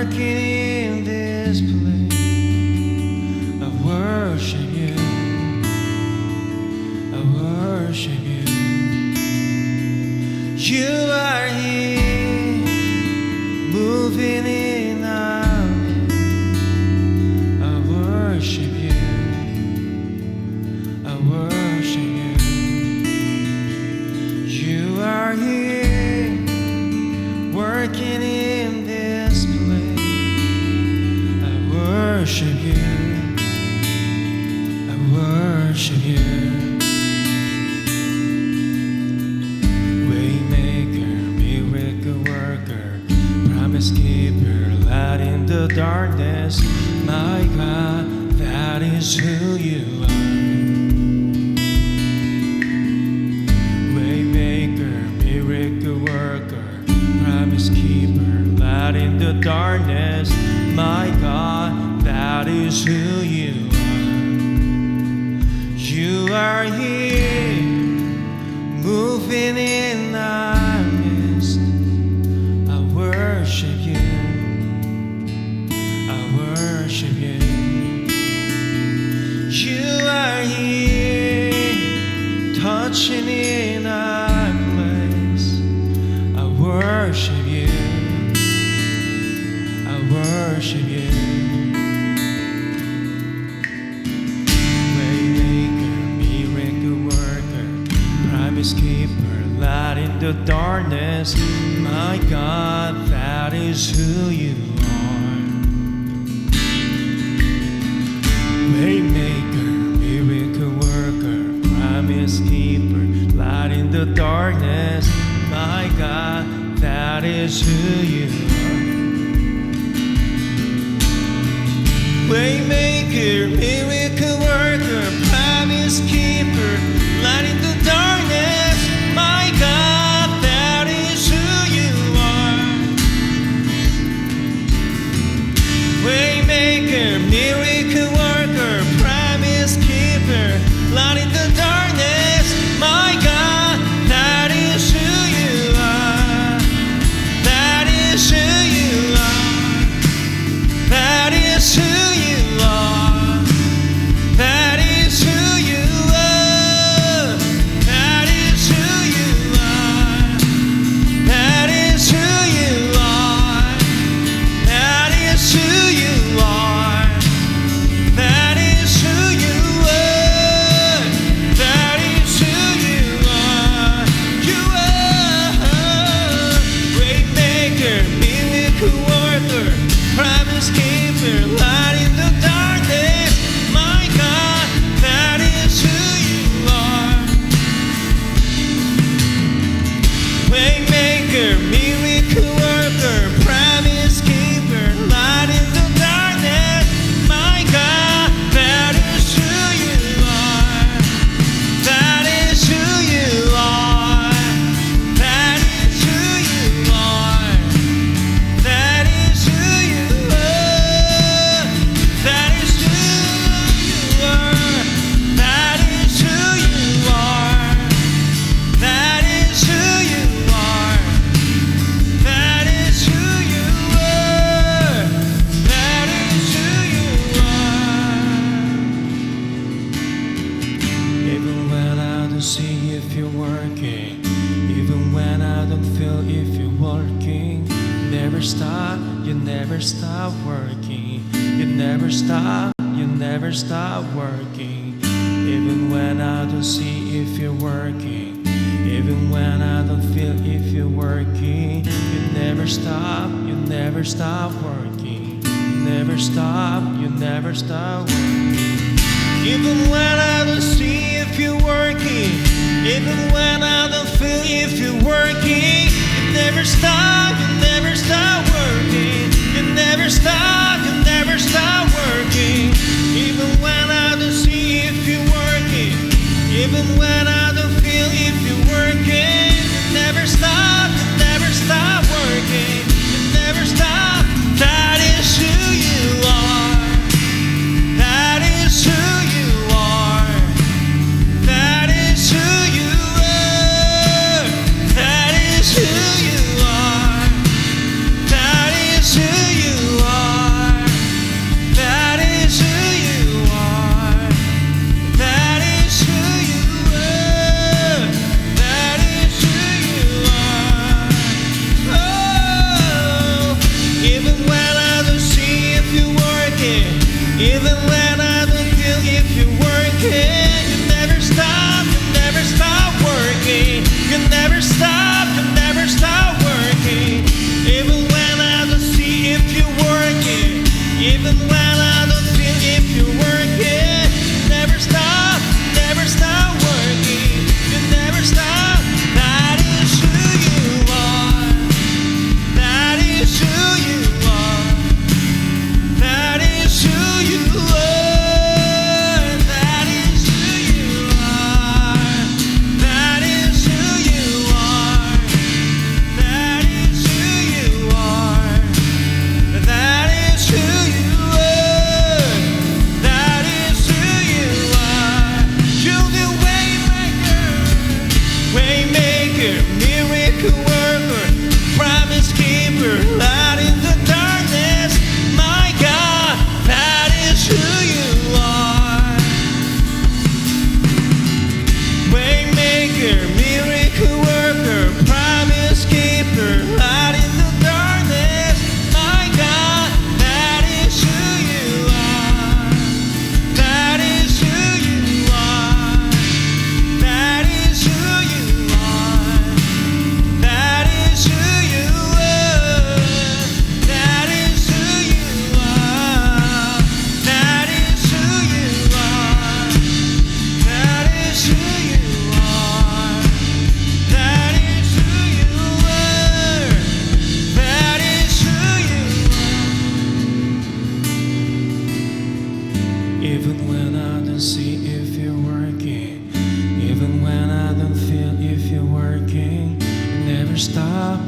working in this place. I worship you, I worship you. You are here, moving in our midst. I worship you, I worship you. You are here, working in this place. I worship you, I worship you. Waymaker, miracle worker, promise keeper, light in the darkness. My God, that is who you are. Waymaker, miracle worker, promise keeper, light in the darkness. My God, that is who you are. You are here, moving in our midst. I worship you, I worship you. You are here, touching in our place. I worship you, I worship you. Waymaker, miracle worker, promise keeper, light in the darkness. My God, that is who you are. Waymaker, miracle worker, promise keeper, light in the darkness. My God, that is who you are. Waymaker, miracle worker, promise keeper, light in the darkness. My God, that is who you are. Waymaker, miracle worker, promise keeper, light in the darkness. My God, that is who you are. That is who you are. That is who you are. That is who you are. That is who you are. That is who you are. That is who you are. That is who you are. That is who you are. You are. Waymaker, miracle worker, promise keeper, light in the darkness. My God, that is who you are. Waymaker, miracle worker, promise keeper, light in the darkness. My God, that is who you are. That is who you are. That is who you are. That is who you are. That is who you are. That is who you are. That is who you are. That is who you are. That is who you are. Even when I don't see if you're working, even when I don't feel if you're working, never stop, you never stop working. You never stop, you never stop working. Even when I don't see if you're working, even when I don't feel if you're working, you never stop, you never stop working. Never stop, you never stop working. Even when I don't see if you're working, even when I don't feel if you're working, you never stop, you never stop working. You never stop, you never stop working. Even when I don't see if you're working, even when I don't feel if you're working, you never stop, you never stop working. You never stop. That is who you are. That is who you are. That is who you are. That is who you are. That is who you are. Even when I don't feel if you're working, you never stop working. You never stop working. Even when I don't see if you're working, even when I don't feel if you're working, you never stop working. You never stop. That is who you are. That is who you are. That is who you are. That is who you are. That is who you are. That is who you are. That is who you are. That is who you are. You're the waymaker, miracle worker, promise keeper, light in the darkness. My God, that is who you are. Waymaker, miracle worker, promise keeper, light in the darkness. My God, that is who you are. That is who you are. That is who you are. That is who you are. That is who you are. That is who you are. That is who you are. That is who you are. That is who you are. Even when I don't see if you're working, even when I don't feel if you're working, you never stop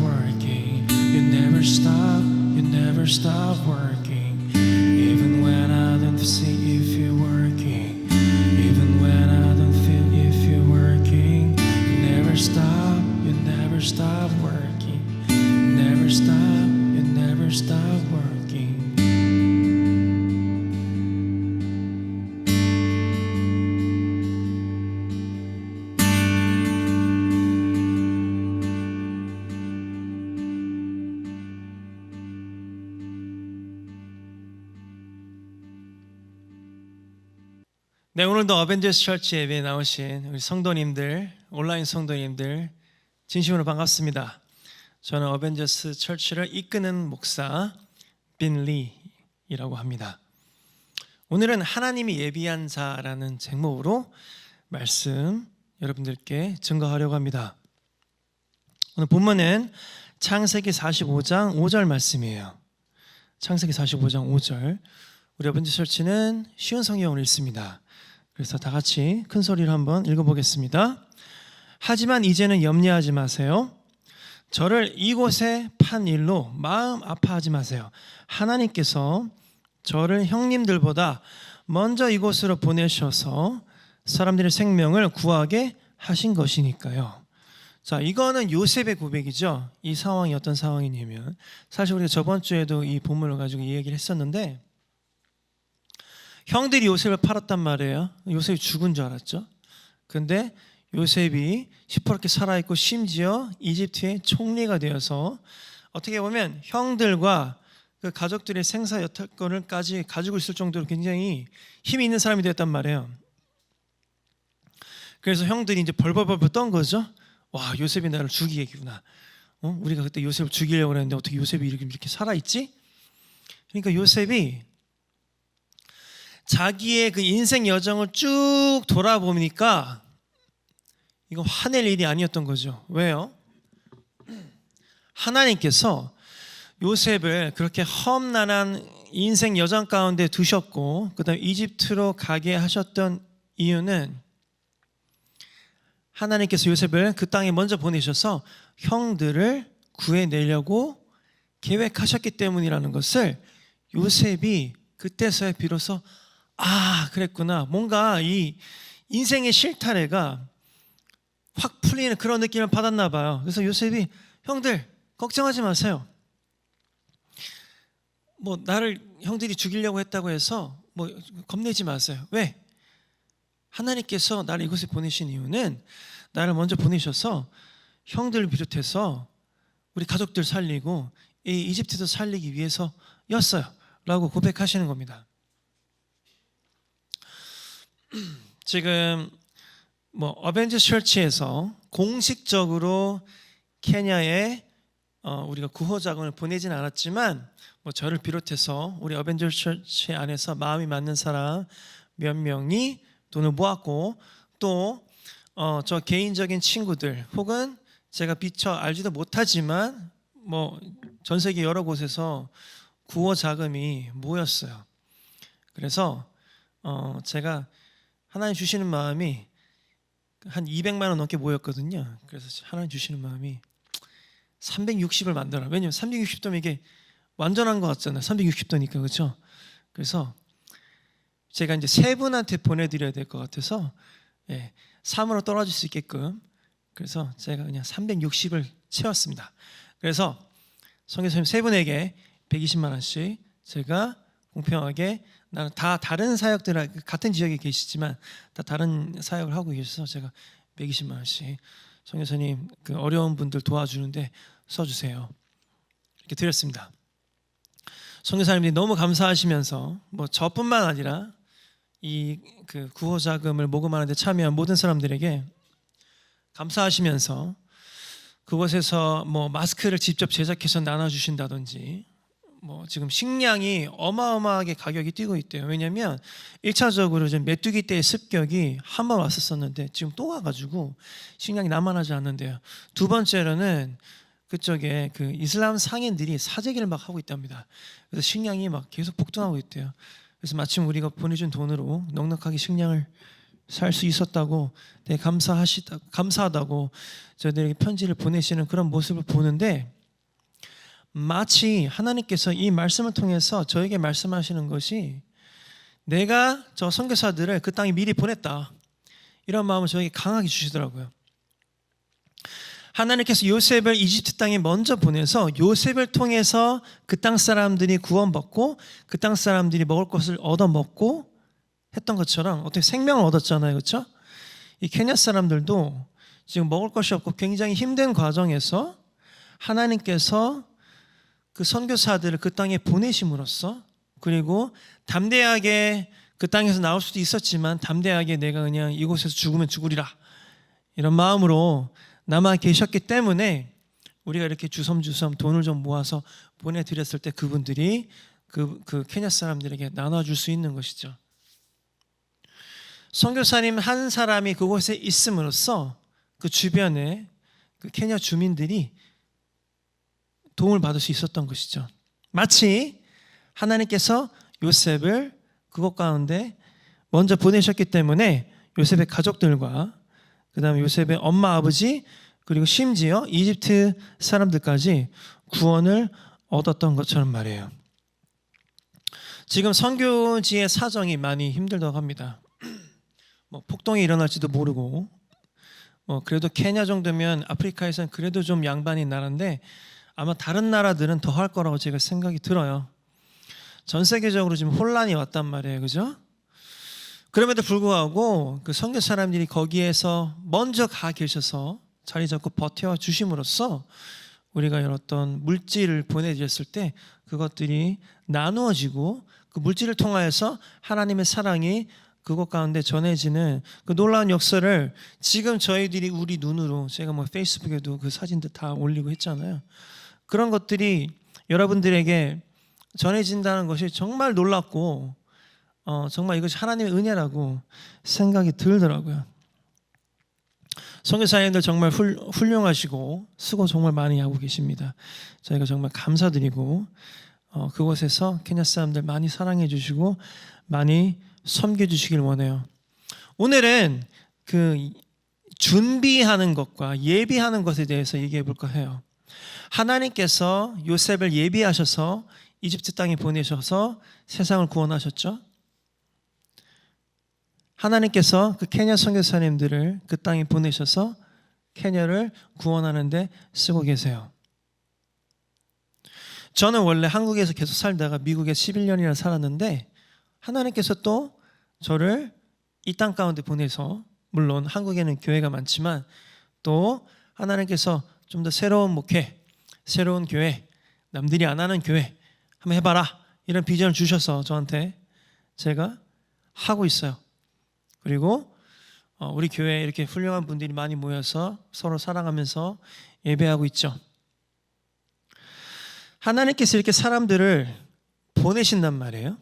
working. You never stop working. Even when I don't see if you're working, even when I don't feel if you're working, you never stop working. You never stop working. 네, 오늘도 어벤져스 처치 예배에 나오신 우리 성도님들, 온라인 성도님들 진심으로 반갑습니다. 저는 어벤져스 처치를 이끄는 목사 빈 리이라고 합니다. 오늘은 하나님이 예비한 자라는 제목으로 말씀 여러분들께 증거하려고 합니다. 오늘 본문은 창세기 45장 5절 말씀이에요. 창세기 45장 5절. 우리 어벤져스 처치는 쉬운 성경을 읽습니다. 그래서 다 같이 큰 소리로 한번 읽어보겠습니다. 하지만 이제는 염려하지 마세요. 저를 이곳에 판 일로 마음 아파하지 마세요. 하나님께서 저를 형님들보다 먼저 이곳으로 보내셔서 사람들의 생명을 구하게 하신 것이니까요. 자, 이거는 요셉의 고백이죠. 이 상황이 어떤 상황이냐면, 사실 우리가 저번 주에도 이 본문을 가지고 이 얘기를 했었는데, 형들이 요셉을 팔았단 말이에요. 요셉이 죽은 줄 알았죠. 근데 요셉이 시퍼렇게 살아있고 심지어 이집트의 총리가 되어서 어떻게 보면 형들과 그 가족들의 생사 여탈권을까지 가지고 있을 정도로 굉장히 힘이 있는 사람이 되었단 말이에요. 그래서 형들이 이제 벌벌벌 떤 거죠. 와, 요셉이 나를 죽이겠구나. 우리가 그때 요셉을 죽이려고 했는데 어떻게 요셉이 이렇게 살아있지? 그러니까 요셉이 자기의 그 인생 여정을 쭉 돌아보니까 이건 화낼 일이 아니었던 거죠. 왜요? 하나님께서 요셉을 그렇게 험난한 인생 여정 가운데 두셨고 그 다음에 이집트로 가게 하셨던 이유는 하나님께서 요셉을 그 땅에 먼저 보내셔서 형들을 구해내려고 계획하셨기 때문이라는 것을 요셉이 그때서야 비로소 그랬구나. 뭔가 이 인생의 실타래가 확 풀리는 그런 느낌을 받았나 봐요. 그래서 요셉이 형들 걱정하지 마세요. 뭐 나를 형들이 죽이려고 했다고 해서 뭐 겁내지 마세요. 왜? 하나님께서 나를 이곳에 보내신 이유는 나를 먼저 보내셔서 형들을 비롯해서 우리 가족들 살리고 이 이집트도 살리기 위해서였어요 라고 고백하시는 겁니다. 지금 어벤져스 처치에서 공식적으로 케냐에 우리가 구호 자금을 보내진 않았지만 저를 비롯해서 우리 어벤져스 처치 안에서 마음이 맞는 사람 몇 명이 돈을 모았고 또 저 개인적인 친구들 혹은 제가 미처 알지도 못하지만 전 세계 여러 곳에서 구호 자금이 모였어요. 그래서 제가 하나님 주시는 마음이 한 200만 원 넘게 모였거든요. 그래서 하나님 주시는 마음이 360을 만들어라. 왜냐면 360도면 이게 완전한 것 같잖아요. 360도니까 그렇죠? 그래서 제가 이제 세 분한테 보내드려야 될 것 같아서 3으로 떨어질 수 있게끔 그래서 제가 그냥 360을 채웠습니다. 그래서 선교사님 세 분에게 120만 원씩 제가 공평하게 나는 다 다른 사역들 같은 지역에 계시지만 다 다른 사역을 하고 계셔서 제가 120만 원씩 선교사님 그 어려운 분들 도와주는데 써주세요. 이렇게 드렸습니다. 선교사님들이 너무 감사하시면서 저뿐만 아니라 이 그 구호 자금을 모금하는데 참여한 모든 사람들에게 감사하시면서 그곳에서 마스크를 직접 제작해서 나눠주신다든지 지금 식량이 어마어마하게 가격이 뛰고 있대요. 왜냐하면 1차적으로 메뚜기 떼의 습격이 한 번 왔었었는데 지금 또 와가지고 식량이 남아나지 않는데요. 두 번째로는 그쪽에 그 이슬람 상인들이 사재기를 막 하고 있답니다. 그래서 식량이 막 계속 폭등하고 있대요. 그래서 마침 우리가 보내준 돈으로 넉넉하게 식량을 살 수 있었다고 되게 감사하다고 저희들에게 편지를 보내시는 그런 모습을 보는데 마치 하나님께서 이 말씀을 통해서 저에게 말씀하시는 것이 내가 저 선교사들을 그 땅에 미리 보냈다 이런 마음을 저에게 강하게 주시더라고요. 하나님께서 요셉을 이집트 땅에 먼저 보내서 요셉을 통해서 그 땅 사람들이 구원받고 그 땅 사람들이 먹을 것을 얻어먹고 했던 것처럼 어떻게 생명을 얻었잖아요. 그렇죠? 이 케냐 사람들도 지금 먹을 것이 없고 굉장히 힘든 과정에서 하나님께서 그 선교사들을 그 땅에 보내심으로써 그리고 담대하게 그 땅에서 나올 수도 있었지만 담대하게 내가 그냥 이곳에서 죽으면 죽으리라 이런 마음으로 남아 계셨기 때문에 우리가 이렇게 주섬주섬 돈을 좀 모아서 보내드렸을 때 그분들이 그 케냐 사람들에게 나눠줄 수 있는 것이죠. 선교사님 한 사람이 그곳에 있음으로써 그 주변에 그 케냐 주민들이 도움을 받을 수 있었던 것이죠. 마치 하나님께서 요셉을 그곳 가운데 먼저 보내셨기 때문에 요셉의 가족들과 그 다음에 요셉의 엄마 아버지 그리고 심지어 이집트 사람들까지 구원을 얻었던 것처럼 말이에요. 지금 선교지의 사정이 많이 힘들다고 합니다. 폭동이 일어날지도 모르고 그래도 케냐 정도면 아프리카에서는 그래도 좀 양반인 나라인데 아마 다른 나라들은 더 할 거라고 제가 생각이 들어요. 전 세계적으로 지금 혼란이 왔단 말이에요. 그죠? 그럼에도 불구하고 그 선교 사람들이 거기에서 먼저 가 계셔서 자리 잡고 버텨 주심으로써 우리가 이런 어떤 물질을 보내드렸을 때 그것들이 나누어지고 그 물질을 통하여서 하나님의 사랑이 그것 가운데 전해지는 그 놀라운 역사를 지금 저희들이 우리 눈으로 제가 페이스북에도 그 사진들 다 올리고 했잖아요. 그런 것들이 여러분들에게 전해진다는 것이 정말 놀랍고 정말 이것이 하나님의 은혜라고 생각이 들더라고요. 선교사님들 정말 훌륭하시고 수고 정말 많이 하고 계십니다. 저희가 정말 감사드리고 그곳에서 케냐 사람들 많이 사랑해 주시고 많이 섬겨 주시길 원해요. 오늘은 그 준비하는 것과 예비하는 것에 대해서 얘기해 볼까 해요. 하나님께서 요셉을 예비하셔서 이집트 땅에 보내셔서 세상을 구원하셨죠. 하나님께서 그 케냐 선교사님들을 그 땅에 보내셔서 케냐를 구원하는 데 쓰고 계세요. 저는 원래 한국에서 계속 살다가 미국에 11년이나 살았는데 하나님께서 또 저를 이 땅 가운데 보내서 물론 한국에는 교회가 많지만 또 하나님께서 좀 더 새로운 목회, 새로운 교회, 남들이 안 하는 교회 한번 해봐라 이런 비전을 주셔서 저한테 제가 하고 있어요. 그리고 우리 교회에 이렇게 훌륭한 분들이 많이 모여서 서로 사랑하면서 예배하고 있죠. 하나님께서 이렇게 사람들을 보내신단 말이에요.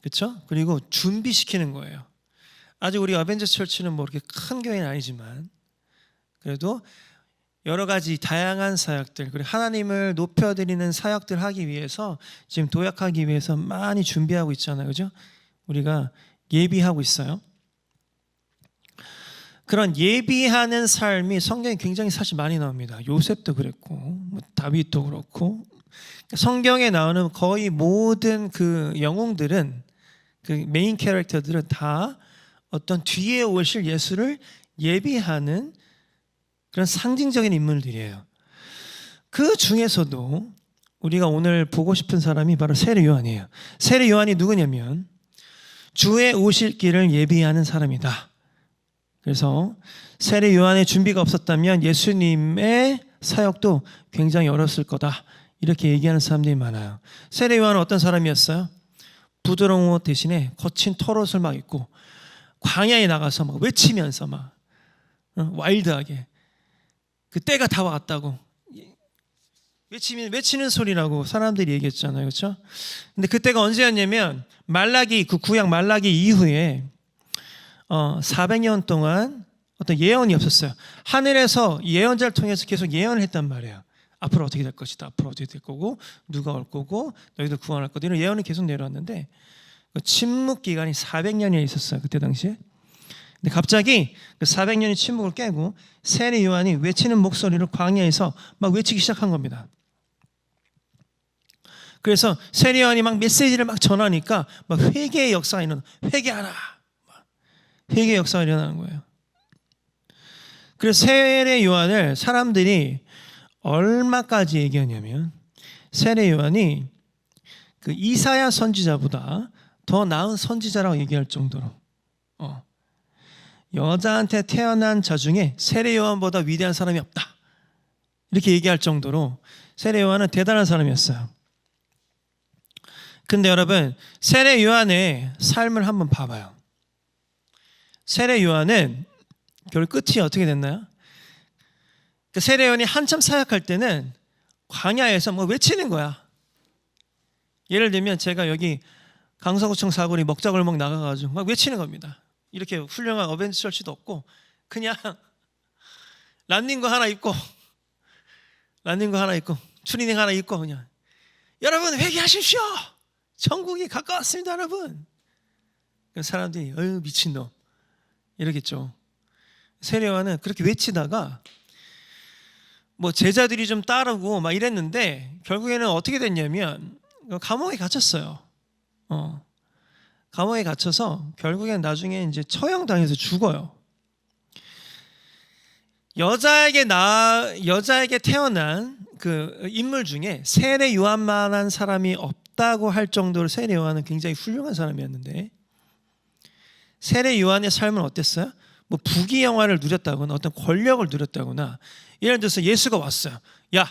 그렇죠? 그리고 준비시키는 거예요. 아직 우리 어벤져스 철치는 뭐 이렇게 큰 교회는 아니지만 그래도 여러 가지 다양한 사역들, 그리고 하나님을 높여드리는 사역들 하기 위해서 지금 도약하기 위해서 많이 준비하고 있잖아요. 그죠? 우리가 예비하고 있어요. 그런 예비하는 삶이 성경에 굉장히 사실 많이 나옵니다. 요셉도 그랬고 뭐 다윗도 그렇고 성경에 나오는 거의 모든 그 영웅들은 그 메인 캐릭터들은 다 어떤 뒤에 오실 예수를 예비하는 그런 상징적인 인물들이에요. 그 중에서도 우리가 오늘 보고 싶은 사람이 바로 세례 요한이에요. 세례 요한이 누구냐면 주의 오실 길을 예비하는 사람이다. 그래서 세례 요한의 준비가 없었다면 예수님의 사역도 굉장히 어려웠을 거다. 이렇게 얘기하는 사람들이 많아요. 세례 요한은 어떤 사람이었어요? 부드러운 옷 대신에 거친 털옷을 막 입고 광야에 나가서 막 외치면서 막 와일드하게 그 때가 다 왔다고 외치는 소리라고 사람들이 얘기했잖아요. 그렇죠? 근데 그때가 언제였냐면 말라기, 그 구약 말라기 이후에 400년 동안 어떤 예언이 없었어요. 하늘에서 예언자를 통해서 계속 예언을 했단 말이에요. 앞으로 어떻게 될 것이다. 앞으로 어떻게 될 거고 누가 올 거고 너희들 구원할 거다. 이런 예언이 계속 내려왔는데 그 침묵 기간이 400년이 있었어요. 그때 당시에. 근데 갑자기 그 400년의 침묵을 깨고 세례 요한이 외치는 목소리로 광야에서 막 외치기 시작한 겁니다. 그래서 세례 요한이 막 메시지를 막 전하니까 막 회개의 역사가 일어나. 회개하라. 회개의 역사가 일어나는 거예요. 그래서 세례 요한을 사람들이 얼마까지 얘기하냐면 세례 요한이 그 이사야 선지자보다 더 나은 선지자라고 얘기할 정도로 여자한테 태어난 자 중에 세례 요한보다 위대한 사람이 없다. 이렇게 얘기할 정도로 세례 요한은 대단한 사람이었어요. 근데 여러분 세례 요한의 삶을 한번 봐봐요. 세례 요한은 결국 끝이 어떻게 됐나요? 그 세례 요한이 한참 사역할 때는 광야에서 뭐 외치는 거야. 예를 들면 제가 여기 강서구청 사거리 먹자골목 나가가지고 막 외치는 겁니다. 이렇게 훌륭한 어벤져스 철치도 없고 그냥 런닝거 하나 입고 추리닝 하나 입고 그냥 여러분 회개하십시오. 천국이 가까웠습니다 여러분. 사람들이 어휴 미친놈 이러겠죠. 세례 요한은 그렇게 외치다가 뭐 제자들이 좀 따르고 막 이랬는데 결국에는 어떻게 됐냐면 감옥에 갇혔어요. 감옥에 갇혀서 결국엔 나중에 이제 처형당해서 죽어요. 여자에게 태어난 그 인물 중에 세례 요한만한 사람이 없다고 할 정도로 세례 요한은 굉장히 훌륭한 사람이었는데 세례 요한의 삶은 어땠어요? 뭐 부귀영화를 누렸다거나 어떤 권력을 누렸다거나 예를 들어서 예수가 왔어요. 야,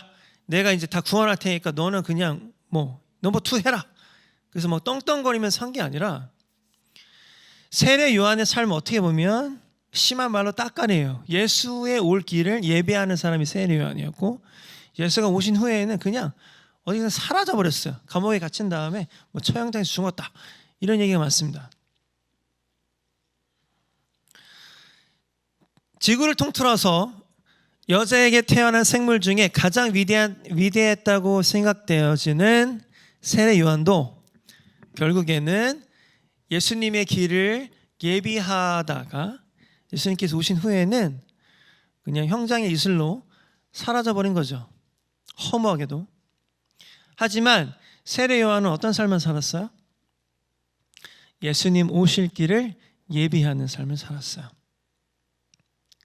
내가 이제 다 구원할 테니까 너는 그냥 뭐 넘버 2 해라. 그래서 뭐 떵떵거리면서 산 게 아니라 세례 요한의 삶은 어떻게 보면 심한 말로 따까리예요. 예수의 올 길을 예배하는 사람이 세례 요한이었고 예수가 오신 후에는 그냥 어디서 사라져 버렸어요. 감옥에 갇힌 다음에 뭐 처형당해서 죽었다. 이런 얘기가 많습니다. 지구를 통틀어서 여자에게 태어난 생물 중에 가장 위대했다고 생각되어지는 세례 요한도 결국에는 예수님의 길을 예비하다가 예수님께서 오신 후에는 그냥 형장의 이슬로 사라져버린 거죠. 허무하게도. 하지만 세례 요한은 어떤 삶을 살았어요? 예수님 오실 길을 예비하는 삶을 살았어요.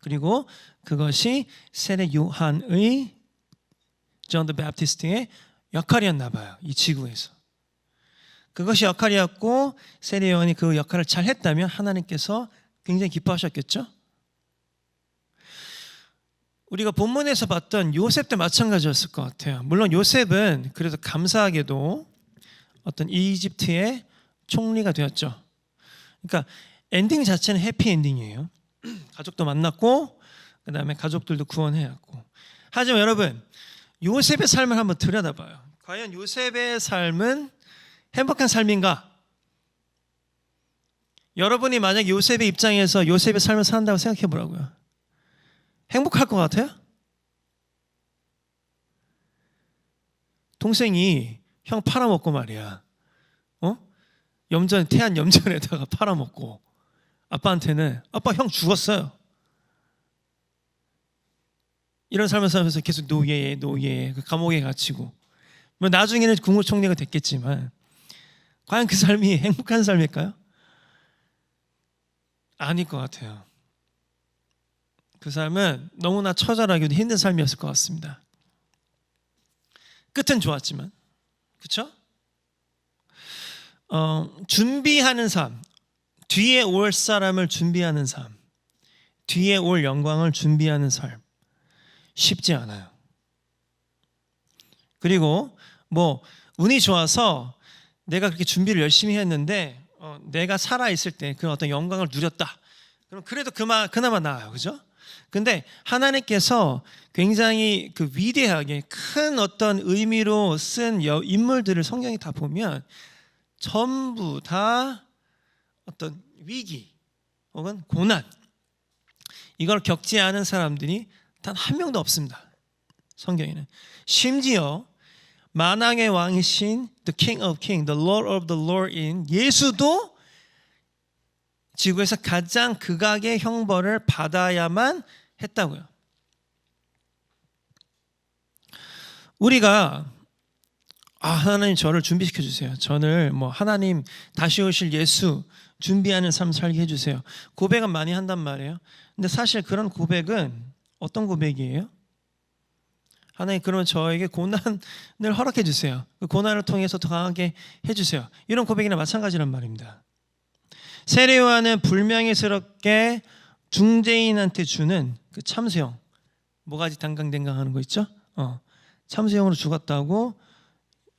그리고 그것이 세례 요한의 존 더 베프티스트의 역할이었나 봐요. 이 지구에서. 그것이 역할이었고 세례 요한이 그 역할을 잘 했다면 하나님께서 굉장히 기뻐하셨겠죠? 우리가 본문에서 봤던 요셉도 마찬가지였을 것 같아요. 물론 요셉은 그래도 감사하게도 어떤 이집트의 총리가 되었죠. 그러니까 엔딩 자체는 해피 엔딩이에요. 가족도 만났고 그 다음에 가족들도 구원해왔고. 하지만 여러분, 요셉의 삶을 한번 들여다봐요. 과연 요셉의 삶은 행복한 삶인가? 여러분이 만약 요셉의 입장에서 요셉의 삶을 산다고 생각해 보라고요. 행복할 것 같아요? 동생이 형 팔아먹고 말이야. 태안 염전에다가 팔아먹고 아빠한테는 아빠 형 죽었어요. 이런 삶을 살면서 계속 노예 그 감옥에 갇히고 뭐 나중에는 국무총리가 됐겠지만 과연 그 삶이 행복한 삶일까요? 아닐 것 같아요. 그 삶은 너무나 처절하기도 힘든 삶이었을 것 같습니다. 끝은 좋았지만, 그렇죠? 준비하는 삶, 뒤에 올 사람을 준비하는 삶, 뒤에 올 영광을 준비하는 삶, 쉽지 않아요. 그리고 뭐 운이 좋아서 내가 그렇게 준비를 열심히 했는데 내가 살아있을 때 그런 어떤 영광을 누렸다. 그럼 그래도 그나마 나아요. 그죠? 근데 하나님께서 굉장히 그 위대하게 큰 어떤 의미로 쓴 인물들을 성경에 다 보면 전부 다 어떤 위기 혹은 고난 이걸 겪지 않은 사람들이 단 한 명도 없습니다. 성경에는. 심지어 만왕의 왕이신 The King of Kings, The Lord of the Lord인 예수도 지구에서 가장 극악의 형벌을 받아야만 했다고요. 우리가 하나님 저를 준비시켜 주세요. 저를 하나님 다시 오실 예수 준비하는 삶 살게 해주세요. 고백은 많이 한단 말이에요. 근데 사실 그런 고백은 어떤 고백이에요? 하나님 그러면 저에게 고난을 허락해 주세요. 그 고난을 통해서 더 강하게 해주세요. 이런 고백이나 마찬가지란 말입니다. 세례 요한은 불명예스럽게 중재인한테 주는 그 참수형, 모가지 당강댕강 하는 거 있죠? 참수형으로 죽었다고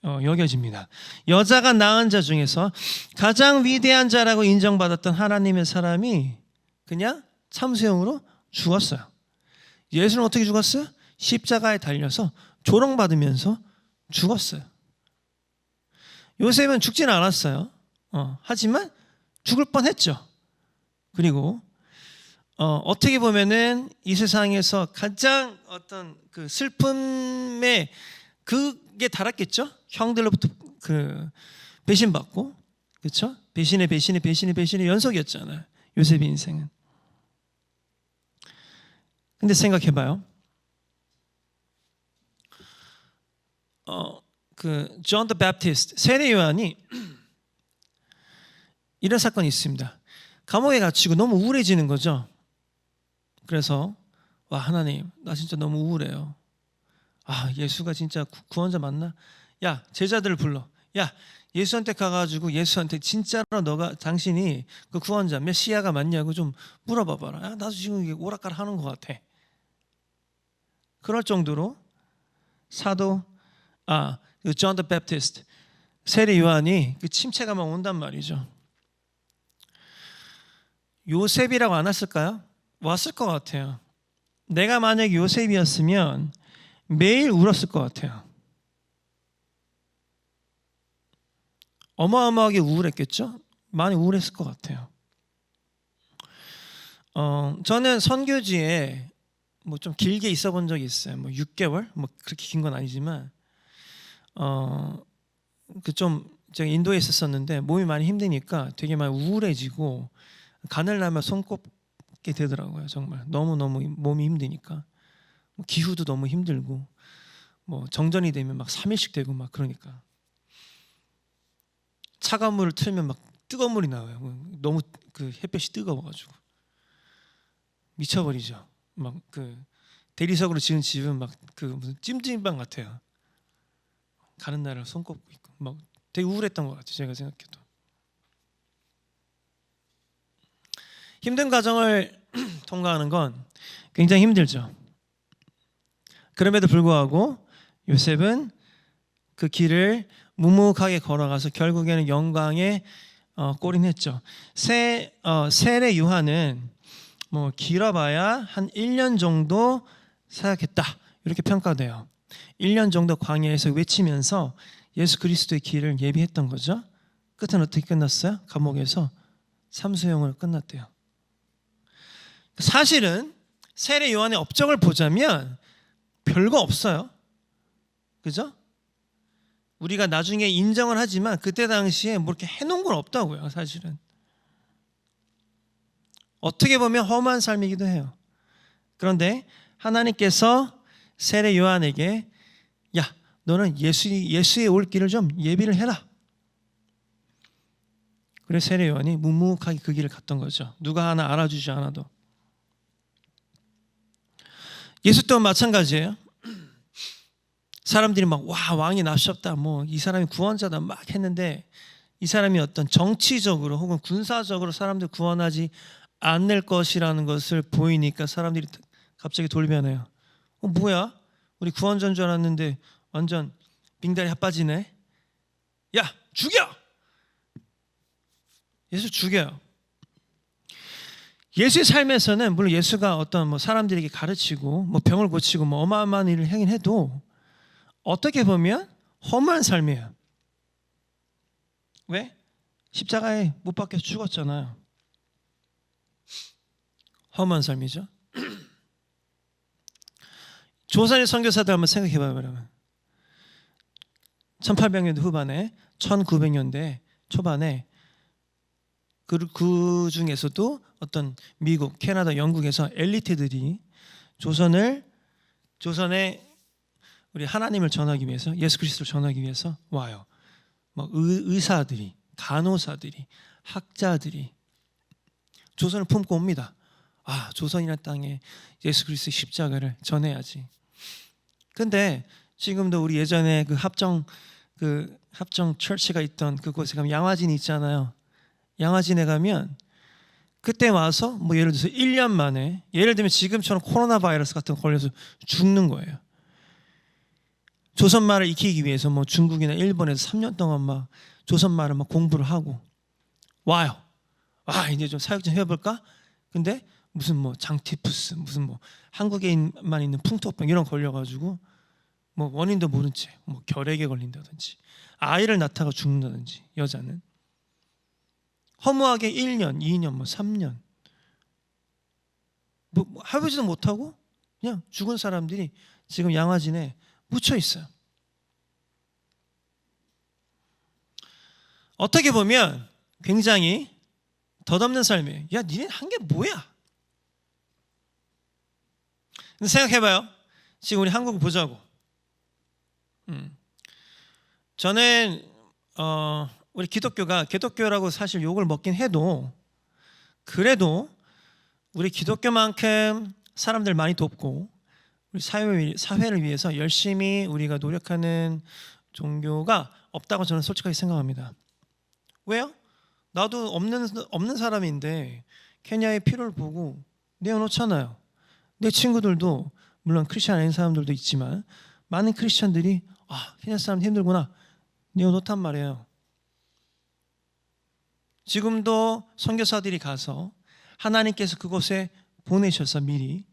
여겨집니다. 여자가 낳은 자 중에서 가장 위대한 자라고 인정받았던 하나님의 사람이 그냥 참수형으로 죽었어요. 예수는 어떻게 죽었어요? 십자가에 달려서 조롱받으면서 죽었어요. 요셉은 죽지는 않았어요. 하지만 죽을 뻔했죠. 그리고 어떻게 보면은 이 세상에서 가장 어떤 그 슬픔에 그게 달았겠죠. 형들로부터 그 배신받고, 그렇죠? 배신의 연속이었잖아요. 요셉의 인생은. 근데 생각해봐요. 그 존 더 배프티스트 세례 요한이 이런 사건이 있습니다. 감옥에 갇히고 너무 우울해지는 거죠. 그래서 하나님 나 진짜 너무 우울해요. 예수가 진짜 구원자 맞나? 야 제자들을 불러. 야 예수한테 가가지고 예수한테 진짜로 당신이 그 구원자 메시아가 맞냐고 좀 물어봐봐라. 나도 지금 이게 오락가락 하는 것 같아. 그럴 정도로 사도 존 더 배프티스트 세례 요한이 그 침체가 온단 말이죠. 요셉이라고 안 왔을까요? 왔을 것 같아요. 내가 만약 요셉이었으면 매일 울었을 것 같아요. 어마어마하게 우울했겠죠? 많이 우울했을 것 같아요. 저는 선교지에 좀 길게 있어 본 적이 있어요. 6개월? 그렇게 긴 건 아니지만 제가 인도에 있었는데 몸이 많이 힘드니까 되게 많이 우울해지고 가늘 나면 손꼽게 되더라고요. 정말 너무너무 몸이 힘드니까 기후도 너무 힘들고 정전이 되면 3일씩 되고 그러니까 차가운 물을 틀면 뜨거운 물이 나와요. 너무 그 햇볕이 뜨거워가지고 미쳐버리죠. 그 대리석으로 지은 집은 그 무슨 찜질방 같아요. 가는 날을 손꼽고 있고 되게 우울했던 것 같아요. 제가 생각해도 힘든 과정을 통과하는 건 굉장히 힘들죠. 그럼에도 불구하고 요셉은 그 길을 묵묵하게 걸어가서 결국에는 영광에 골인했죠. 세례 요한은 뭐 길어봐야 한 1년 정도 사역했다 이렇게 평가돼요. 1년 정도 광야에서 외치면서 예수 그리스도의 길을 예비했던 거죠. 끝은 어떻게 끝났어요? 감옥에서 삼수형으로 끝났대요. 사실은 세례 요한의 업적을 보자면 별거 없어요. 그죠? 우리가 나중에 인정을 하지만 그때 당시에 뭐 이렇게 해놓은 건 없다고요. 사실은 어떻게 보면 험한 삶이기도 해요. 그런데 하나님께서 세례 요한에게 야, 너는 예수의 올 길을 좀 예비를 해라. 그래서 세례 요한이 묵묵하게 그 길을 갔던 거죠. 누가 하나 알아주지 않아도. 예수 또한 마찬가지예요. 사람들이 막 와, 왕이 나셨다, 뭐 이 사람이 구원자다 막 했는데 이 사람이 어떤 정치적으로 혹은 군사적으로 사람들 구원하지 않을 것이라는 것을 보이니까 사람들이 갑자기 돌변해요. 뭐야? 우리 구원자인 줄 알았는데 완전 빙다리 핫바지네. 야, 죽여! 예수 죽여요. 예수의 삶에서는 물론 예수가 어떤 뭐 사람들에게 가르치고 뭐 병을 고치고 뭐 어마어마한 일을 하긴 해도 어떻게 보면 험한 삶이에요. 왜? 십자가에 못 박혀 죽었잖아요. 험한 삶이죠. 조선의 선교사들 한번 생각해봐요. 그러면 1800년대 후반에 1900년대 초반에 그 중에서도 어떤 미국, 캐나다, 영국에서 엘리트들이 조선에 우리 하나님을 전하기 위해서, 예수 그리스도를 전하기 위해서 와요. 뭐 의사들이, 간호사들이, 학자들이 조선을 품고 옵니다. 아, 조선이라는 땅에 예수 그리스도의 십자가를 전해야지. 근데 지금도 우리 예전에 그 합정 처치가 있던 그곳에 가면 양화진이 있잖아요. 양화진에 가면 그때 와서 뭐 예를 들어서 1년 만에, 예를 들면 지금처럼 코로나 바이러스 같은 거 걸려서 죽는 거예요. 조선말을 익히기 위해서 뭐 중국이나 일본에서 3년 동안 막 조선말을 막 공부를 하고 와요. 아, 이제 좀 사역 좀 해볼까? 근데 무슨 뭐 장티푸스, 무슨 뭐 한국에만 있는 풍토병 이런 거 걸려가지고 뭐 원인도 모른 채 뭐 결핵에 걸린다든지 아이를 낳다가 죽는다든지, 여자는 허무하게 1년, 2년, 뭐 3년 뭐 해보지도 못하고 그냥 죽은 사람들이 지금 양화진에 묻혀 있어요. 어떻게 보면 굉장히 덧없는 삶이에요. 야, 니네 한 게 뭐야? 근데 생각해봐요. 지금 우리 한국을 보자고. 저는 우리 기독교라고 사실 욕을 먹긴 해도 그래도 우리 기독교만큼 사람들 많이 돕고 우리 사회를 위해서 열심히 우리가 노력하는 종교가 없다고 저는 솔직하게 생각합니다. 왜요? 나도 없는 사람인데 케냐의 필요를 보고 내어놓잖아요. 내 친구들도 물론 크리스찬 아닌 사람들도 있지만 많은 크리스찬들이 케냐 사람 힘들구나 내어놓단 말이에요. 지금도 선교사들이 가서 하나님께서 그곳에 보내셔서 미리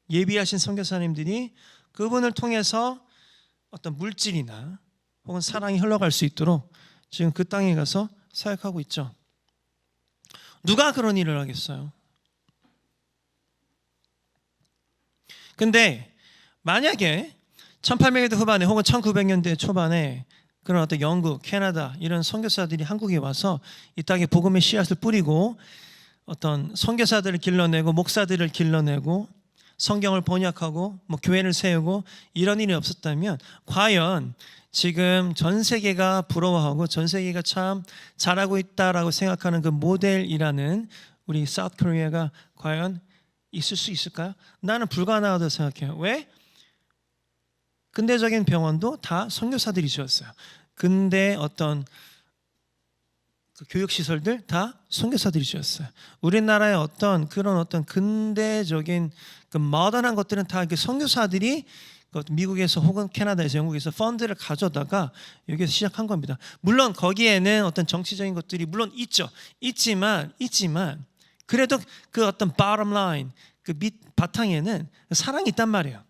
예비하신 선교사님들이 그분을 통해서 어떤 물질이나 혹은 사랑이 흘러갈 수 있도록 지금 그 땅에 가서 사역하고 있죠. 누가 그런 일을 하겠어요? 근데 만약에 1800년대 후반에 혹은 1900년대 초반에 그런 어떤 영국, 캐나다 이런 선교사들이 한국에 와서 이 땅에 복음의 씨앗을 뿌리고 어떤 선교사들을 길러내고 목사들을 길러내고 성경을 번역하고 뭐 교회를 세우고 이런 일이 없었다면 과연 지금 전 세계가 부러워하고 전 세계가 참 잘하고 있다라고 생각하는 그 모델이라는 우리 사우스 코리아가 과연 있을 수 있을까요? 나는 불가능하다고 생각해요. 왜? 근대적인 병원도 다 선교사들이 지었어요. 근대 어떤 그 교육시설들 다 선교사들이 지었어요. 우리나라의 어떤 그런 어떤 근대적인 그 모던한 것들은 다 선교사들이 미국에서 혹은 캐나다에서 영국에서 펀드를 가져다가 여기서 시작한 겁니다. 물론 거기에는 어떤 정치적인 것들이 물론 있지만 그래도 그 어떤 bottom line, 그 밑 바탕에는 사랑이 있단 말이에요.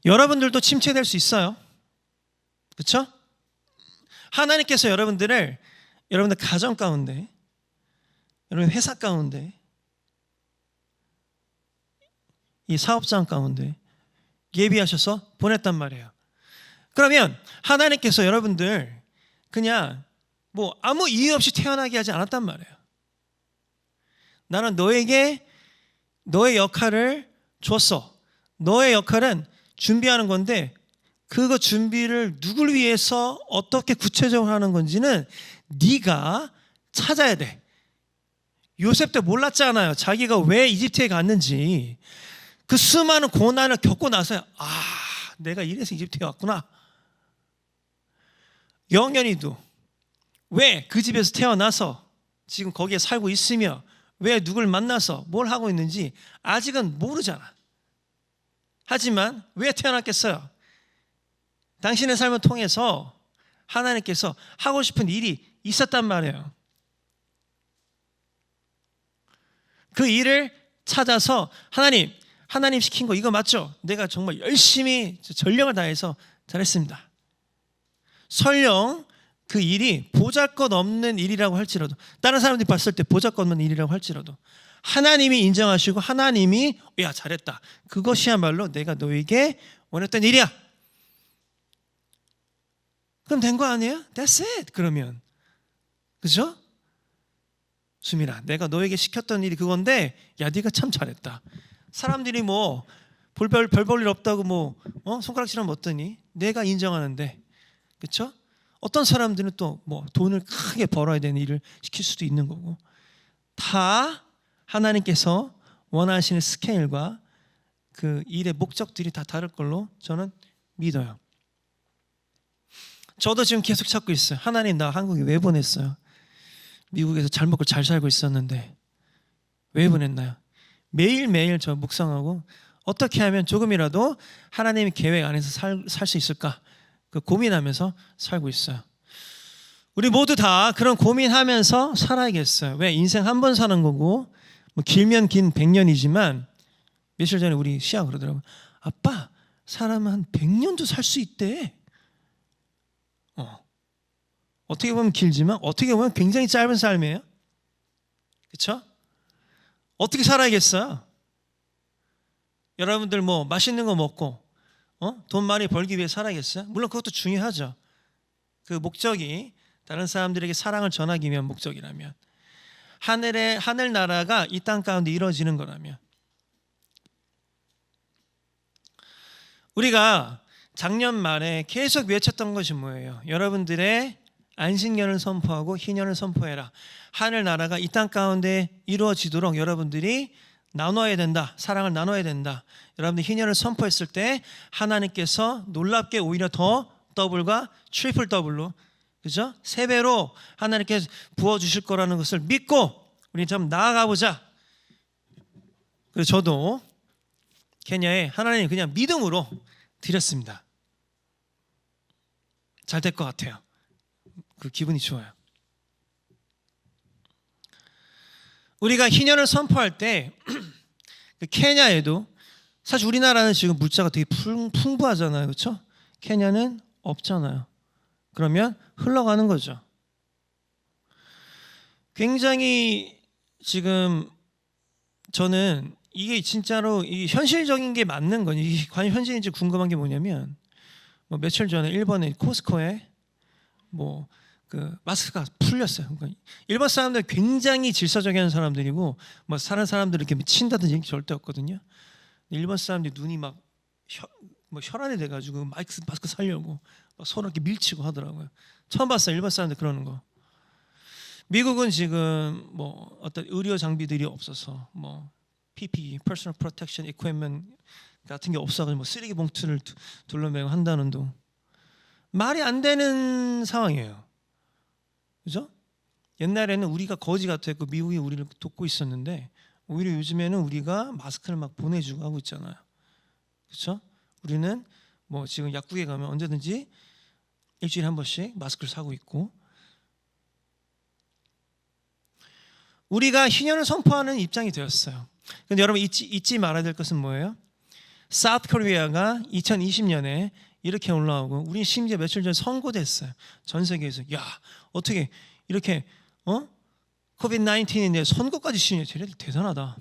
여러분들도 침체될 수 있어요. 그렇죠? 하나님께서 여러분들 가정 가운데, 여러분 회사 가운데, 이 사업장 가운데 예비하셔서 보냈단 말이에요. 그러면 하나님께서 여러분들 그냥 뭐 아무 이유 없이 태어나게 하지 않았단 말이에요. 나는 너에게 너의 역할을 줬어. 너의 역할은 준비하는 건데 그거 준비를 누굴 위해서 어떻게 구체적으로 하는 건지는 네가 찾아야 돼. 요셉도 몰랐잖아요. 자기가 왜 이집트에 갔는지. 그 수많은 고난을 겪고 나서야 내가 이래서 이집트에 왔구나. 영연이도 왜 그 집에서 태어나서 지금 거기에 살고 있으며 왜 누굴 만나서 뭘 하고 있는지 아직은 모르잖아. 하지만 왜 태어났겠어요? 당신의 삶을 통해서 하나님께서 하고 싶은 일이 있었단 말이에요. 그 일을 찾아서 하나님 시킨 거 이거 맞죠? 내가 정말 열심히 전력을 다해서 잘했습니다. 설령 그 일이 보잘것없는 일이라고 할지라도, 다른 사람들이 봤을 때 보잘것없는 일이라고 할지라도 하나님이 인정하시고 하나님이 야 잘했다, 그것이야말로 내가 너에게 원했던 일이야, 그럼 된 거 아니에요? That's it. 그러면 그죠? 수민아, 내가 너에게 시켰던 일이 그건데 야 네가 참 잘했다. 사람들이 뭐 별 볼 일 없다고 손가락질하면 어떠니? 내가 인정하는데, 그렇죠? 어떤 사람들은 또 뭐 돈을 크게 벌어야 되는 일을 시킬 수도 있는 거고, 다 하나님께서 원하시는 스케일과 그 일의 목적들이 다 다를 걸로 저는 믿어요. 저도 지금 계속 찾고 있어요. 하나님, 나 한국에 왜 보냈어요? 미국에서 잘 먹고 잘 살고 있었는데 왜 보냈나요? 매일매일 저 묵상하고 어떻게 하면 조금이라도 하나님의 계획 안에서 살 수 있을까, 그 고민하면서 살고 있어요. 우리 모두 다 그런 고민하면서 살아야겠어요. 왜? 인생 한 번 사는 거고, 뭐 길면 긴 100년이지만 며칠 전에 우리 시아 그러더라고요. 아빠, 사람은 한 100년도 살 수 있대. 어떻게 보면 길지만 어떻게 보면 굉장히 짧은 삶이에요. 그렇죠? 어떻게 살아야겠어요? 여러분들 뭐 맛있는 거 먹고 돈 많이 벌기 위해 살아야겠어요? 물론 그것도 중요하죠. 그 목적이 다른 사람들에게 사랑을 전하기 위한 목적이라면, 하늘 나라가 이 땅 가운데 이루어지는 거라면. 우리가 작년 말에 계속 외쳤던 것이 뭐예요? 여러분들의 안식년을 선포하고 희년을 선포해라. 하늘 나라가 이 땅 가운데 이루어지도록 여러분들이 나눠야 된다. 사랑을 나눠야 된다. 여러분들 희년을 선포했을 때 하나님께서 놀랍게 오히려 더 더블과 트리플 더블로, 그죠? 3배로 하나님께 부어주실 거라는 것을 믿고 우리 좀 나아가 보자. 그래서 저도 케냐에 하나님 그냥 믿음으로 드렸습니다. 잘 될 것 같아요. 그 기분이 좋아요. 우리가 희년을 선포할 때 그 케냐에도 사실 우리나라는 지금 물자가 되게 풍부하잖아요. 그렇죠? 케냐는 없잖아요. 그러면 흘러가는 거죠. 굉장히 지금 저는 이게 진짜로 이 현실적인 게 맞는 거니, 이게 과연 현실인지 궁금한 게 뭐냐면, 뭐 며칠 전에 일본의 코스코에 뭐 그 마스크가 풀렸어요. 그러니까 일본 사람들 굉장히 질서적인 사람들이고, 뭐 사는 사람들 이렇게 미친다든지 얘기 절대 없거든요. 일본 사람들이 눈이 막 혈안이 돼가지고 마스크 살려고 막 서로 이렇게 밀치고 하더라고요. 처음 봤어요, 일본 사람들 그러는 거. 미국은 지금 뭐 어떤 의료 장비들이 없어서 뭐 PPE, Personal Protection Equipment 같은 게 없어가지고 뭐 쓰레기 봉투를 둘러매고 한다는 둥, 말이 안 되는 상황이에요. 그죠? 옛날에는 우리가 거지 같았고 미국이 우리를 돕고 있었는데 오히려 요즘에는 우리가 마스크를 막 보내주고 하고 있잖아요. 그렇죠? 우리는 뭐 지금 약국에 가면 언제든지 일주일에 한 번씩 마스크를 사고 있고, 우리가 희년을 선포하는 입장이 되었어요. 근데 여러분 잊지 말아야 될 것은 뭐예요? 사우스 코리아가 2020년에 이렇게 올라오고, 우리 심지어 며칠 전에 선고됐어요. 전 세계에서. 야, 어떻게 이렇게 코비드 19인데 선고까지 치냐. 쟤네들 대단하다.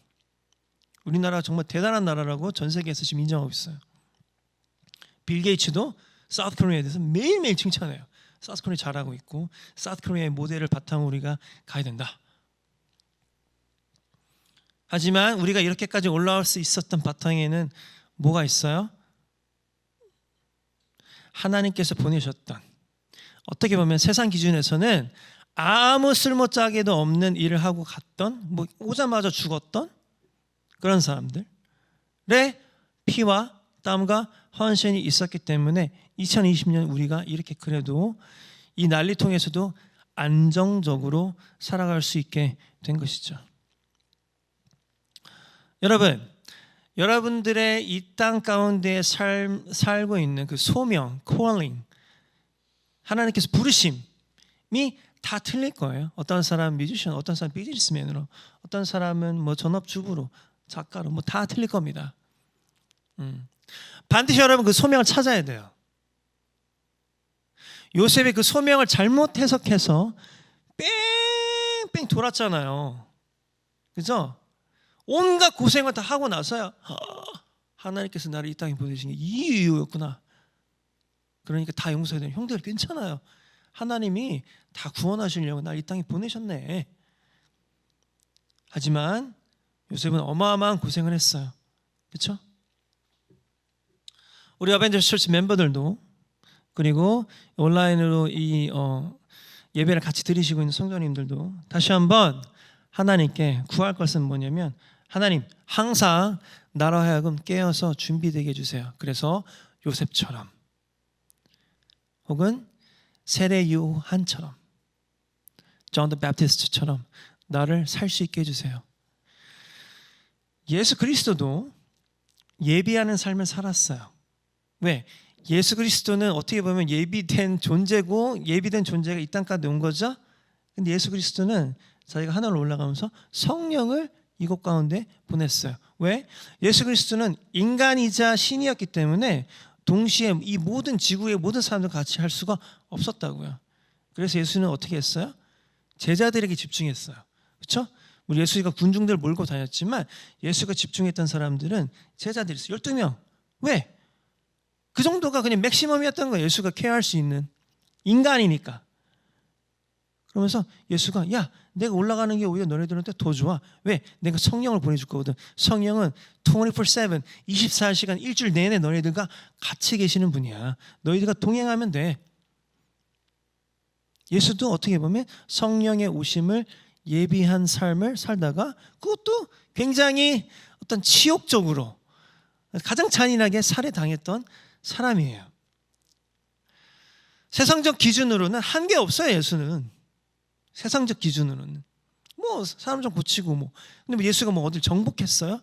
우리나라 정말 대단한 나라라고 전 세계에서 지금 인정하고 있어요. 빌 게이츠도 사우스 코리아에 대해서 매일매일 칭찬해요. 사우스 코리아 잘하고 있고, 사우스 코리아의 모델을 바탕으로 우리가 가야 된다. 하지만 우리가 이렇게까지 올라올 수 있었던 바탕에는 뭐가 있어요? 하나님께서 보내셨던, 어떻게 보면 세상 기준에서는 아무 쓸모짝에도 없는 일을 하고 갔던, 뭐 오자마자 죽었던 그런 사람들의 피와 땀과 헌신이 있었기 때문에 2020년 우리가 이렇게 그래도 이 난리통에서도 안정적으로 살아갈 수 있게 된 것이죠. 여러분, 여러분들의 이 땅 가운데 살고 있는 그 소명, calling, 하나님께서 부르심이 다 틀릴 거예요. 어떤 사람은 뮤지션, 어떤 사람은 비즈니스맨으로, 어떤 사람은 뭐 전업주부로, 작가로, 뭐 다 틀릴 겁니다. 반드시 여러분 그 소명을 찾아야 돼요. 요셉이 그 소명을 잘못 해석해서 뺑뺑 돌았잖아요. 그죠? 온갖 고생을 다 하고 나서야 하나님께서 나를 이 땅에 보내신 게 이 이유였구나. 그러니까 다 용서해야 돼요. 형들 괜찮아요. 하나님이 다 구원하시려고 날 이 땅에 보내셨네. 하지만 요셉은 어마어마한 고생을 했어요. 그렇죠? 우리 어벤져스 처치 멤버들도, 그리고 온라인으로 이 예배를 같이 드리시고 있는 성도님들도 다시 한번 하나님께 구할 것은 뭐냐면, 하나님 항상 나로 하여금 깨어서 준비되게 해주세요. 그래서 요셉처럼, 혹은 세례 요한처럼, 존 더 배프티스트처럼 나를 살 수 있게 해주세요. 예수 그리스도도 예비하는 삶을 살았어요. 왜? 예수 그리스도는 어떻게 보면 예비된 존재고, 예비된 존재가 이 땅까지 온 거죠. 근데 예수 그리스도는 자기가 하늘로 올라가면서 성령을 이곳 가운데 보냈어요. 왜? 예수 그리스도는 인간이자 신이었기 때문에 동시에 이 모든 지구의 모든 사람들 같이 할 수가 없었다고요. 그래서 예수는 어떻게 했어요? 제자들에게 집중했어요. 그렇죠? 우리 예수가 군중들 몰고 다녔지만 예수가 집중했던 사람들은 제자들이었어요. 12명. 왜? 그 정도가 그냥 맥시멈이었던 거예요. 예수가 케어할 수 있는, 인간이니까. 그러면서 예수가, 야, 내가 올라가는 게 오히려 너네들한테 더 좋아. 왜? 내가 성령을 보내줄 거거든. 성령은 24/7, 24시간 일주일 내내 너희들과 같이 계시는 분이야. 너희들과 동행하면 돼. 예수도 어떻게 보면 성령의 오심을 예비한 삶을 살다가, 그것도 굉장히 어떤 치욕적으로 가장 잔인하게 살해당했던 사람이에요. 세상적 기준으로는 한계 없어요. 예수는 세상적 기준으로는 뭐 사람 좀 고치고 뭐. 근데 뭐 예수가 뭐 어딜 정복했어요?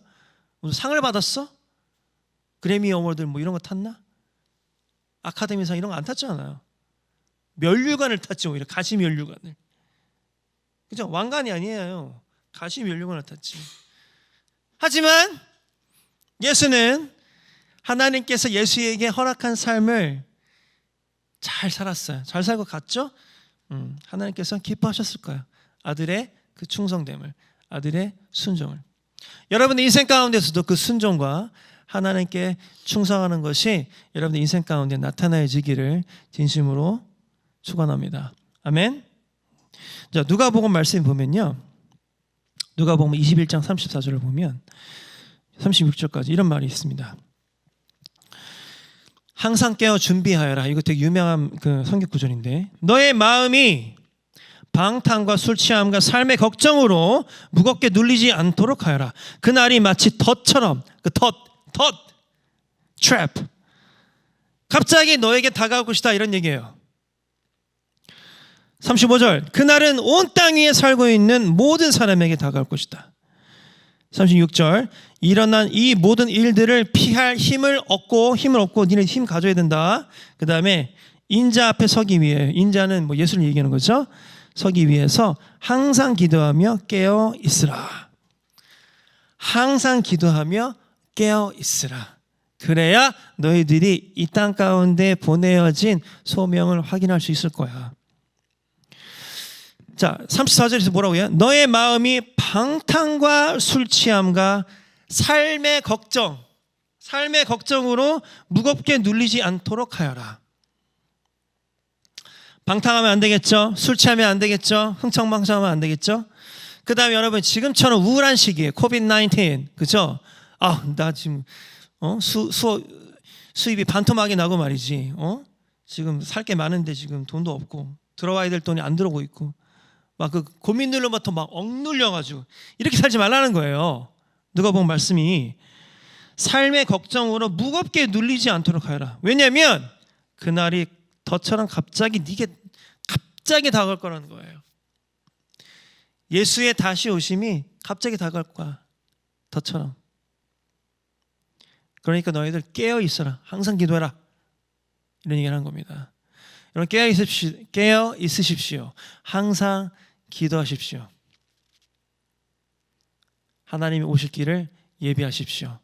뭐 상을 받았어? 그래미 어워드 뭐 이런 거 탔나? 아카데미상 이런 거 안 탔잖아요. 면류관을 탔죠. 오히려 가시 면류관을. 그죠? 왕관이 아니에요. 가시 면류관을 탔지. 하지만 예수는 하나님께서 예수에게 허락한 삶을 잘 살았어요. 잘 살고 갔죠? 하나님께서 기뻐하셨을 거예요. 아들의 그 충성됨을, 아들의 순종을. 여러분의 인생 가운데서도 그 순종과 하나님께 충성하는 것이 여러분의 인생 가운데 나타나지기를 진심으로 축원합니다. 아멘. 자, 누가복음 말씀 보면요, 누가복음 21장 34절을 보면 36절까지 이런 말이 있습니다. 항상 깨어 준비하여라. 이거 되게 유명한 그 성경 구절인데, 너의 마음이 방탕과 술 취함과 삶의 걱정으로 무겁게 눌리지 않도록 하여라. 그날이 마치 덫처럼, 그 트랩, 갑자기 너에게 다가올 것이다, 이런 얘기예요. 35절, 그날은 온 땅 위에 살고 있는 모든 사람에게 다가올 것이다. 36절 일어난 이 모든 일들을 피할 힘을 얻고 니네 힘 가져야 된다. 그 다음에 인자 앞에 서기 위해, 인자는 뭐 예수를 얘기하는 거죠. 서기 위해서 항상 기도하며 깨어 있으라. 항상 기도하며 깨어 있으라. 그래야 너희들이 이 땅 가운데 보내어진 소명을 확인할 수 있을 거야. 자, 34절에서 뭐라고 해요? 너의 마음이 방탕과 술 취함과 삶의 걱정으로 무겁게 눌리지 않도록 하여라. 방탕하면 안 되겠죠? 술 취하면 안 되겠죠? 흥청망청하면 안 되겠죠? 그 다음에 여러분, 지금처럼 우울한 시기에 코비드-19, 그죠? 나 지금 수입이 반토막이 나고 말이지. 지금 살 게 많은데 지금 돈도 없고 들어와야 될 돈이 안 들어오고 있고 막 그 고민들로부터 막 억눌려가지고 이렇게 살지 말라는 거예요. 누가복음 말씀이 삶의 걱정으로 무겁게 눌리지 않도록 하여라. 왜냐하면 그날이 덫처럼 갑자기 다가올 거라는 거예요. 예수의 다시 오심이 갑자기 다가올 거야. 덫처럼. 그러니까 너희들 깨어 있어라. 항상 기도해라. 이런 얘기를 하는 겁니다. 여러분 깨어 있으십시오. 항상 기도하십시오. 하나님이 오실 길을 예비하십시오.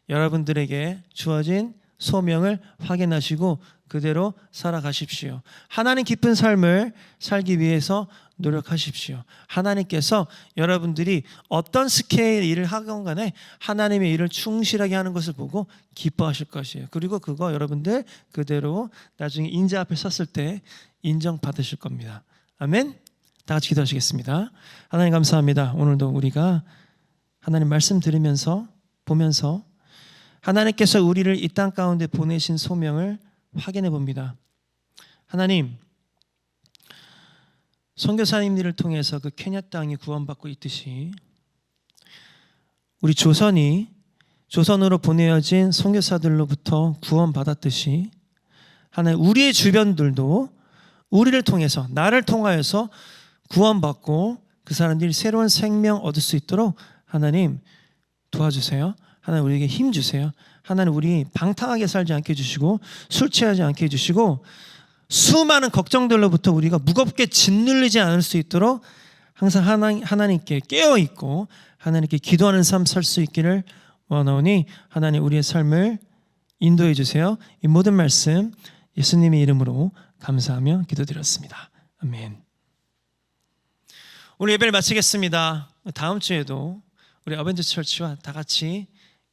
여러분들에게 주어진 소명을 확인하시고 그대로 살아가십시오. 하나님 기쁜 삶을 살기 위해서 노력하십시오. 하나님께서 여러분들이 어떤 스케일의 일을 하건 간에 하나님의 일을 충실하게 하는 것을 보고 기뻐하실 것이에요. 그리고 그거 여러분들 그대로 나중에 인자 앞에 섰을 때 인정받으실 겁니다. 아멘. 다 같이 기도하시겠습니다. 하나님 감사합니다. 오늘도 우리가 하나님 말씀 들으면서 보면서 하나님께서 우리를 이 땅 가운데 보내신 소명을 확인해 봅니다. 하나님, 선교사님들을 통해서 그 케냐 땅이 구원받고 있듯이 우리 조선으로 보내어진 선교사들로부터 구원받았듯이 하나님 우리의 주변들도 우리를 통해서 나를 통하여서 구원받고 그 사람들이 새로운 생명 얻을 수 있도록 하나님 도와주세요. 하나님 우리에게 힘 주세요. 하나님 우리 방탕하게 살지 않게 해주시고 술 취하지 않게 해주시고 수많은 걱정들로부터 우리가 무겁게 짓눌리지 않을 수 있도록 항상 하나님께 깨어있고 하나님께 기도하는 삶 살 수 있기를 원하오니 하나님 우리의 삶을 인도해 주세요. 이 모든 말씀 예수님의 이름으로 감사하며 기도드렸습니다. 아멘. 오늘 예배를 마치겠습니다. 다음 주에도 우리 어벤져스 처치와 다 같이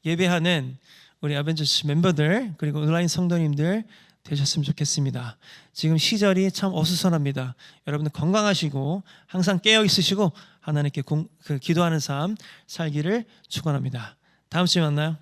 예배하는 우리 어벤져스 멤버들 그리고 온라인 성도님들 되셨으면 좋겠습니다. 지금 시절이 참 어수선합니다. 여러분들 건강하시고 항상 깨어 있으시고 하나님께 기도하는 삶 살기를 축원합니다. 다음 주에 만나요.